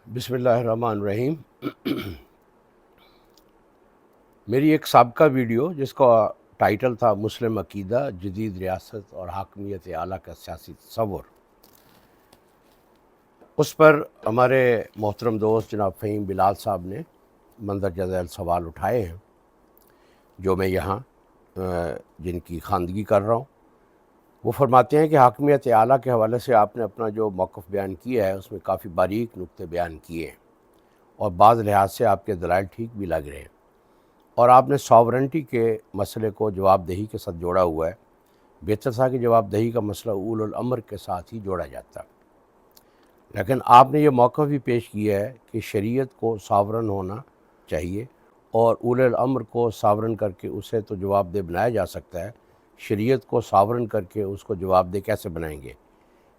بسم اللہ الرحمن الرحیم۔ میری ایک سابقہ ویڈیو جس کا ٹائٹل تھا مسلم عقیدہ، جدید ریاست اور حاکمیت اعلیٰ کا سیاسی تصور، اس پر ہمارے محترم دوست جناب فہیم بلال صاحب نے مندرجہ ذیل سوال اٹھائے ہیں، جو میں یہاں جن کی خواندگی کر رہا ہوں۔ وہ فرماتے ہیں کہ حاکمیت اعلیٰ کے حوالے سے آپ نے اپنا جو موقف بیان کیا ہے اس میں کافی باریک نکتے بیان کیے ہیں اور بعض لحاظ سے آپ کے دلائل ٹھیک بھی لگ رہے ہیں، اور آپ نے ساورنٹی کے مسئلے کو جواب دہی کے ساتھ جوڑا ہوا ہے۔ بہتر تھا کہ جواب دہی کا مسئلہ اول الامر کے ساتھ ہی جوڑا جاتا، لیکن آپ نے یہ موقع بھی پیش کیا ہے کہ شریعت کو ساورن ہونا چاہیے اور اول الامر کو ساورن کر کے اسے تو جواب دہ بنایا جا سکتا ہے، شریعت کو ساورن کر کے اس کو جواب دہ کیسے بنائیں گے؟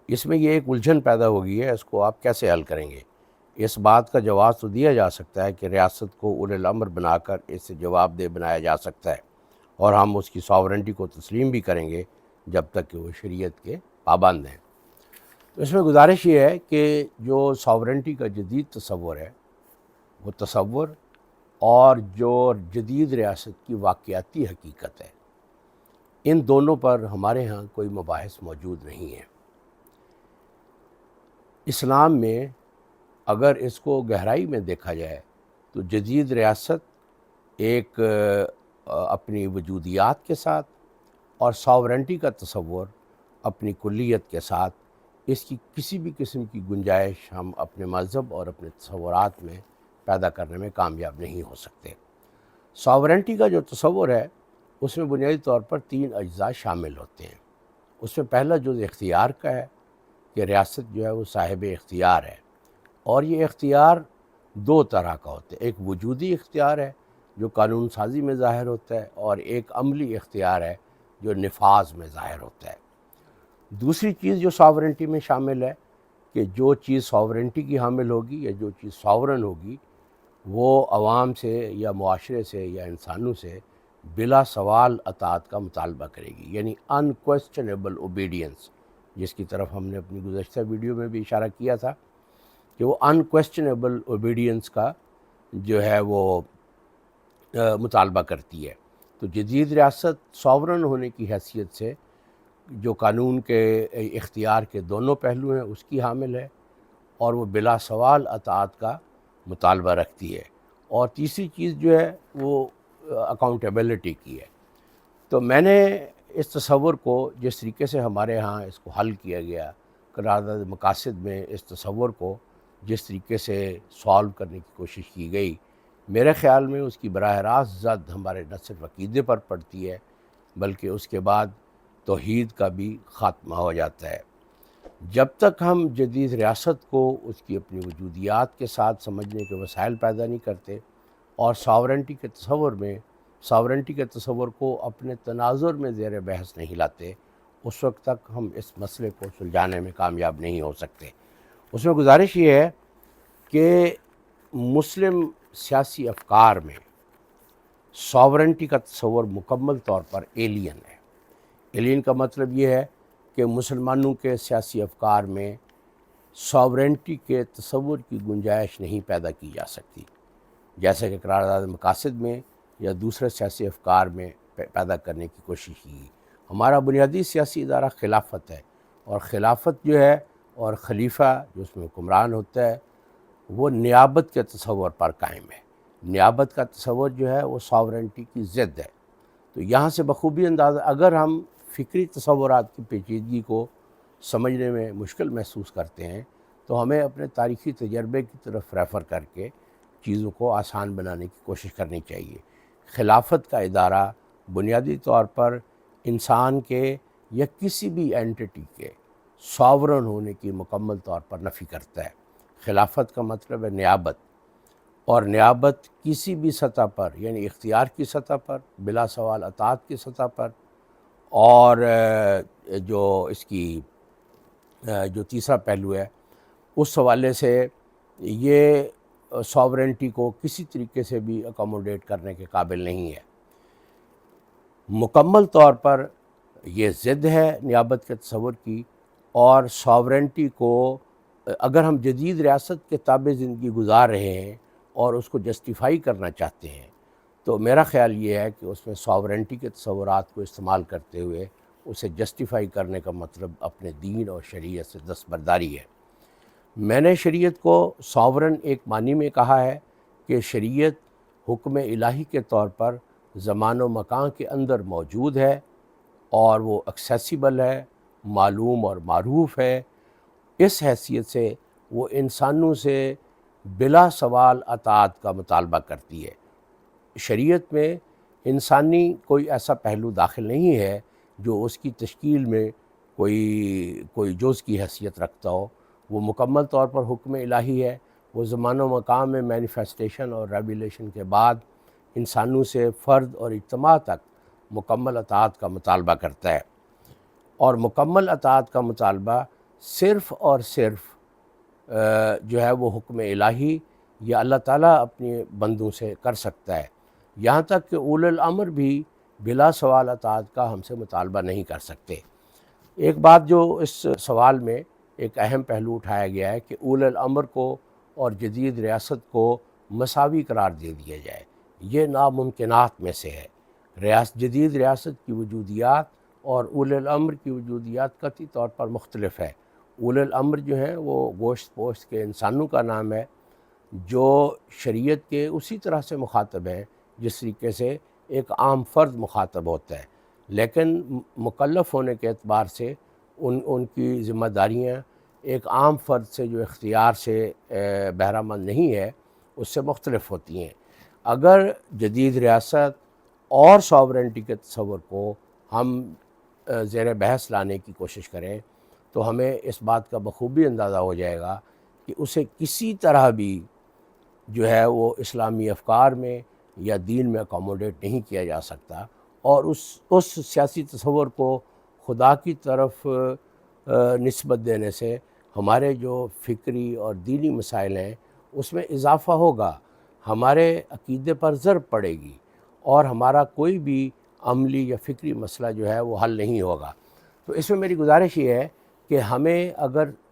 اس میں یہ ایک الجھن پیدا ہو گئی ہے، اس کو آپ کیسے حل کریں گے؟ اس بات کا جواز تو دیا جا سکتا ہے کہ ریاست کو اول الامر بنا کر اسے جواب دہ بنایا جا سکتا ہے، اور ہم اس کی ساورنٹی کو تسلیم بھی کریں گے جب تک کہ وہ شریعت کے پابند ہیں۔ تو اس میں گزارش یہ ہے کہ جو ساورنٹی کا جدید تصور ہے، وہ تصور اور جو جدید ریاست کی واقعاتی حقیقت ہے، ان دونوں پر ہمارے ہاں کوئی مباحث موجود نہیں ہے۔ اسلام میں اگر اس کو گہرائی میں دیکھا جائے تو جدید ریاست ایک اپنی وجودیات کے ساتھ اور ساورنٹی کا تصور اپنی کلیت کے ساتھ، اس کی کسی بھی قسم کی گنجائش ہم اپنے مذہب اور اپنے تصورات میں پیدا کرنے میں کامیاب نہیں ہو سکتے۔ ساورنٹی کا جو تصور ہے اس میں بنیادی طور پر 3 اجزاء شامل ہوتے ہیں۔ اس میں پہلا جزء اختیار کا ہے کہ ریاست جو ہے وہ صاحب اختیار ہے، اور یہ اختیار 2 طرح کا ہوتا ہے۔ ایک وجودی اختیار ہے جو قانون سازی میں ظاہر ہوتا ہے، اور ایک عملی اختیار ہے جو نفاذ میں ظاہر ہوتا ہے۔ دوسری چیز جو ساورنٹی میں شامل ہے کہ جو چیز ساورنٹی کی حامل ہوگی یا جو چیز ساورن ہوگی، وہ عوام سے یا معاشرے سے یا انسانوں سے بلا سوال اطاعت کا مطالبہ کرے گی، یعنی انکویسچنیبل اوبیڈینس، جس کی طرف ہم نے اپنی گزشتہ ویڈیو میں بھی اشارہ کیا تھا کہ وہ انکویسچنیبل اوبیڈینس کا جو ہے وہ مطالبہ کرتی ہے۔ تو جدید ریاست ساورن ہونے کی حیثیت سے جو قانون کے اختیار کے دونوں پہلو ہیں اس کی حامل ہے، اور وہ بلا سوال اطاعت کا مطالبہ رکھتی ہے۔ اور تیسری چیز جو ہے وہ اکاؤنٹیبلٹی کی ہے۔ تو میں نے اس تصور کو جس طریقے سے ہمارے ہاں اس کو حل کیا گیا، قرارداد مقاصد میں اس تصور کو جس طریقے سے سالو کرنے کی کوشش کی گئی، میرے خیال میں اس کی براہ راست زد ہمارے نہ صرف عقیدے پر پڑتی ہے بلکہ اس کے بعد توحید کا بھی خاتمہ ہو جاتا ہے۔ جب تک ہم جدید ریاست کو اس کی اپنی وجودیات کے ساتھ سمجھنے کے وسائل پیدا نہیں کرتے اور ساورنٹی کے تصور کو اپنے تناظر میں زیر بحث نہیں لاتے، اس وقت تک ہم اس مسئلے کو سلجھانے میں کامیاب نہیں ہو سکتے۔ اس میں گزارش یہ ہے کہ مسلم سیاسی افکار میں ساورنٹی کا تصور مکمل طور پر ایلین ہے۔ ایلین کا مطلب یہ ہے کہ مسلمانوں کے سیاسی افکار میں ساورنٹی کے تصور کی گنجائش نہیں پیدا کی جا سکتی، جیسے کہ قرارداد مقاصد میں یا دوسرے سیاسی افکار میں پیدا کرنے کی کوشش کی۔ ہمارا بنیادی سیاسی ادارہ خلافت ہے، اور خلافت جو ہے اور خلیفہ جو اس میں حکمران ہوتا ہے وہ نیابت کے تصور پر قائم ہے۔ نیابت کا تصور جو ہے وہ ساورنٹی کی ضد ہے۔ تو یہاں سے بخوبی اندازہ اگر ہم فکری تصورات کی پیچیدگی کو سمجھنے میں مشکل محسوس کرتے ہیں تو ہمیں اپنے تاریخی تجربے کی طرف ریفر کر کے چیزوں کو آسان بنانے کی کوشش کرنی چاہیے۔ خلافت کا ادارہ بنیادی طور پر انسان کے یا کسی بھی اینٹی کے ساورن ہونے کی مکمل طور پر نفی کرتا ہے۔ خلافت کا مطلب ہے نیابت، اور نیابت کسی بھی سطح پر، یعنی اختیار کی سطح پر، بلا سوال اطاعت کی سطح پر، اور جو اس کی جو تیسرا پہلو ہے اس حوالے سے یہ ساورنٹی کو کسی طریقے سے بھی اکوموڈیٹ کرنے کے قابل نہیں ہے۔ مکمل طور پر یہ ضد ہے نیابت کے تصور کی، اور ساورنٹی کو اگر ہم جدید ریاست کے تابع زندگی گزار رہے ہیں اور اس کو جسٹیفائی کرنا چاہتے ہیں تو میرا خیال یہ ہے کہ اس میں ساورنٹی کے تصورات کو استعمال کرتے ہوئے اسے جسٹیفائی کرنے کا مطلب اپنے دین اور شریعت سے دستبرداری ہے۔ میں نے شریعت کو ساورن ایک معنی میں کہا ہے کہ شریعت حکم الہی کے طور پر زمان و مکان کے اندر موجود ہے اور وہ ایکسیسیبل ہے، معلوم اور معروف ہے۔ اس حیثیت سے وہ انسانوں سے بلا سوال اطاعت کا مطالبہ کرتی ہے۔ شریعت میں انسانی کوئی ایسا پہلو داخل نہیں ہے جو اس کی تشکیل میں کوئی جز کی حیثیت رکھتا ہو۔ وہ مکمل طور پر حکم الہی ہے۔ وہ زمان و مکان میں مینیفیسٹیشن اور ریویلیشن کے بعد انسانوں سے فرد اور اجتماع تک مکمل اطاعت کا مطالبہ کرتا ہے، اور مکمل اطاعت کا مطالبہ صرف اور صرف جو ہے وہ حکم الہی یا اللہ تعالیٰ اپنے بندوں سے کر سکتا ہے۔ یہاں تک کہ اولو الامر بھی بلا سوال اطاعت کا ہم سے مطالبہ نہیں کر سکتے۔ ایک بات جو اس سوال میں ایک اہم پہلو اٹھایا گیا ہے کہ اولو الامر کو اور جدید ریاست کو مساوی قرار دے دیا جائے، یہ ناممکنات میں سے ہے۔ جدید ریاست کی وجودیات اور اولو الامر کی وجودیات قطعی طور پر مختلف ہے۔ اولو الامر جو ہیں وہ گوشت پوشت کے انسانوں کا نام ہے جو شریعت کے اسی طرح سے مخاطب ہیں جس طریقے سے ایک عام فرد مخاطب ہوتا ہے، لیکن مکلف ہونے کے اعتبار سے ان کی ذمہ داریاں ایک عام فرد سے جو اختیار سے بہرہ مند نہیں ہے اس سے مختلف ہوتی ہیں۔ اگر جدید ریاست اور ساورنٹی کے تصور کو ہم زیر بحث لانے کی کوشش کریں تو ہمیں اس بات کا بخوبی اندازہ ہو جائے گا کہ اسے کسی طرح بھی جو ہے وہ اسلامی افکار میں یا دین میں اکوموڈیٹ نہیں کیا جا سکتا، اور اس سیاسی تصور کو خدا کی طرف نسبت دینے سے ہمارے جو فکری اور دینی مسائل ہیں اس میں اضافہ ہوگا، ہمارے عقیدے پر ضرب پڑے گی، اور ہمارا کوئی بھی عملی یا فکری مسئلہ جو ہے وہ حل نہیں ہوگا۔ تو اس میں میری گزارش یہ ہے کہ ہمیں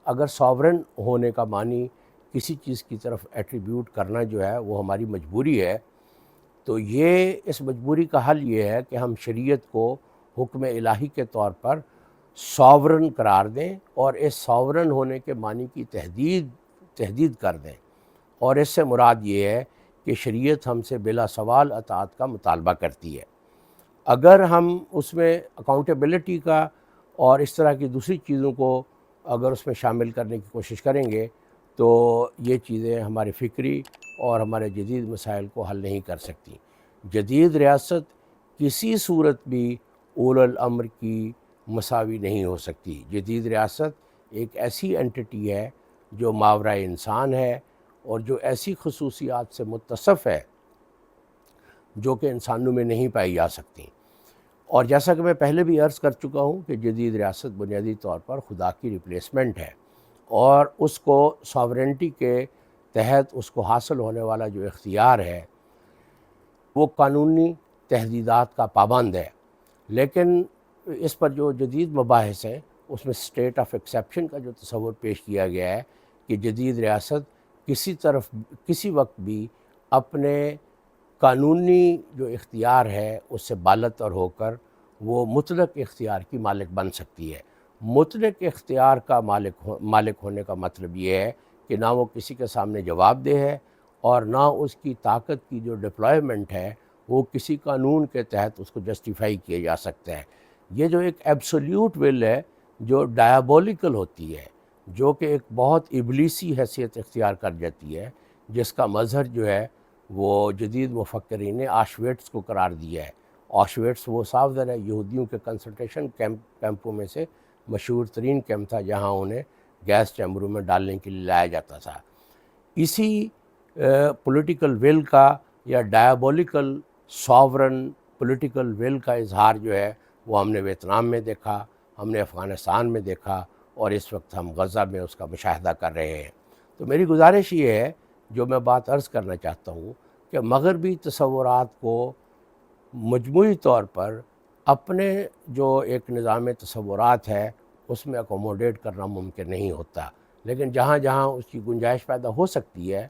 اگر ساورن ہونے کا معنی کسی چیز کی طرف ایٹریبیوٹ کرنا جو ہے وہ ہماری مجبوری ہے، تو اس مجبوری کا حل یہ ہے کہ ہم شریعت کو حکم الہی کے طور پر ساورن قرار دیں اور اس ساورن ہونے کے معنی کی تحدید کر دیں، اور اس سے مراد یہ ہے کہ شریعت ہم سے بلا سوال اطاعت کا مطالبہ کرتی ہے۔ اگر ہم اس میں اکاؤنٹیبلٹی کا اور اس طرح کی دوسری چیزوں کو اگر اس میں شامل کرنے کی کوشش کریں گے تو یہ چیزیں ہمارے فکری اور ہمارے جدید مسائل کو حل نہیں کر سکتی۔ جدید ریاست کسی صورت بھی اولو الامر کی مساوی نہیں ہو سکتی۔ جدید ریاست ایک ایسی انٹیٹی ہے جو ماورائے انسان ہے اور جو ایسی خصوصیات سے متصف ہے جو کہ انسانوں میں نہیں پائی جا سکتی، اور جیسا کہ میں پہلے بھی عرض کر چکا ہوں کہ جدید ریاست بنیادی طور پر خدا کی ریپلیسمنٹ ہے، اور اس کو ساورنٹی کے تحت اس کو حاصل ہونے والا جو اختیار ہے وہ قانونی تحدیدات کا پابند ہے۔ لیکن اس پر جو جدید مباحث ہیں اس میں اسٹیٹ آف ایکسیپشن کا جو تصور پیش کیا گیا ہے کہ جدید ریاست کسی وقت بھی اپنے قانونی جو اختیار ہے اس سے بالاتر ہو کر وہ مطلق اختیار کی مالک بن سکتی ہے۔ مطلق اختیار کا مالک ہونے کا مطلب یہ ہے کہ نہ وہ کسی کے سامنے جواب دہ ہے، اور نہ اس کی طاقت کی جو ڈپلائمنٹ ہے وہ کسی قانون کے تحت اس کو جسٹیفائی کیا جا سکتا ہے۔ یہ جو ایک ایبسولیوٹ ول ہے جو ڈائبولیکل ہوتی ہے، جو کہ ایک بہت ابلیسی حیثیت اختیار کر جاتی ہے، جس کا مظہر جو ہے وہ جدید مفکرین نے آشویٹس کو قرار دیا ہے۔ آشویٹس وہ صاف ظاہر ہے یہودیوں کے کنسنٹریشن کیمپوں میں سے مشہور ترین کیمپ تھا جہاں انہیں گیس چیمبروں میں ڈالنے کے لیے لایا جاتا تھا۔ اسی پولیٹیکل ول کا یا ڈائبولیکل ساورن پولیٹیکل ول کا اظہار جو ہے وہ ہم نے ویتنام میں دیکھا، ہم نے افغانستان میں دیکھا، اور اس وقت ہم غزہ میں اس کا مشاہدہ کر رہے ہیں۔ تو میری گزارش یہ ہے، جو میں بات عرض کرنا چاہتا ہوں، کہ مغربی تصورات کو مجموعی طور پر اپنے جو ایک نظام تصورات ہے اس میں اکوموڈیٹ کرنا ممکن نہیں ہوتا، لیکن جہاں جہاں اس کی گنجائش پیدا ہو سکتی ہے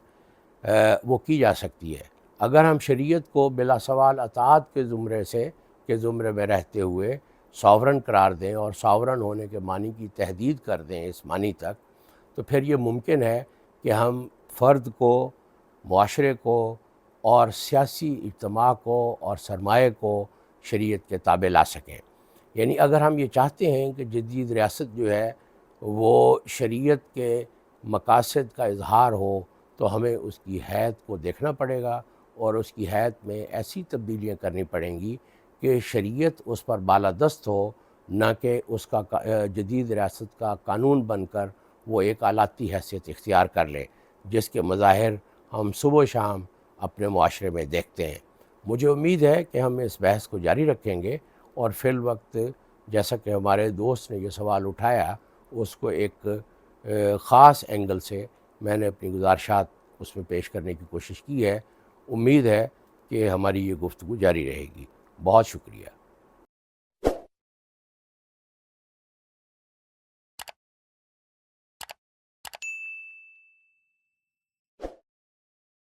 وہ کی جا سکتی ہے۔ اگر ہم شریعت کو بلا سوال اطاعت کے زمرے میں رہتے ہوئے ساورن قرار دیں اور ساورن ہونے کے معنی کی تحدید کر دیں اس معنی تک، تو پھر یہ ممکن ہے کہ ہم فرد کو، معاشرے کو اور سیاسی اجتماع کو اور سرمایہ کو شریعت کے تابع لا سکیں۔ یعنی اگر ہم یہ چاہتے ہیں کہ جدید ریاست جو ہے وہ شریعت کے مقاصد کا اظہار ہو، تو ہمیں اس کی حیت کو دیکھنا پڑے گا اور اس کی حیت میں ایسی تبدیلیاں کرنی پڑیں گی کہ شریعت اس پر بالادست ہو، نہ کہ اس کا جدید ریاست کا قانون بن کر وہ ایک آلاتی حیثیت اختیار کر لے، جس کے مظاہر ہم صبح و شام اپنے معاشرے میں دیکھتے ہیں۔ مجھے امید ہے کہ ہم اس بحث کو جاری رکھیں گے، اور فی الوقت جیسا کہ ہمارے دوست نے یہ سوال اٹھایا، اس کو ایک خاص اینگل سے میں نے اپنی گزارشات اس میں پیش کرنے کی کوشش کی ہے۔ امید ہے کہ ہماری یہ گفتگو جاری رہے گی۔ بہت شکریہ۔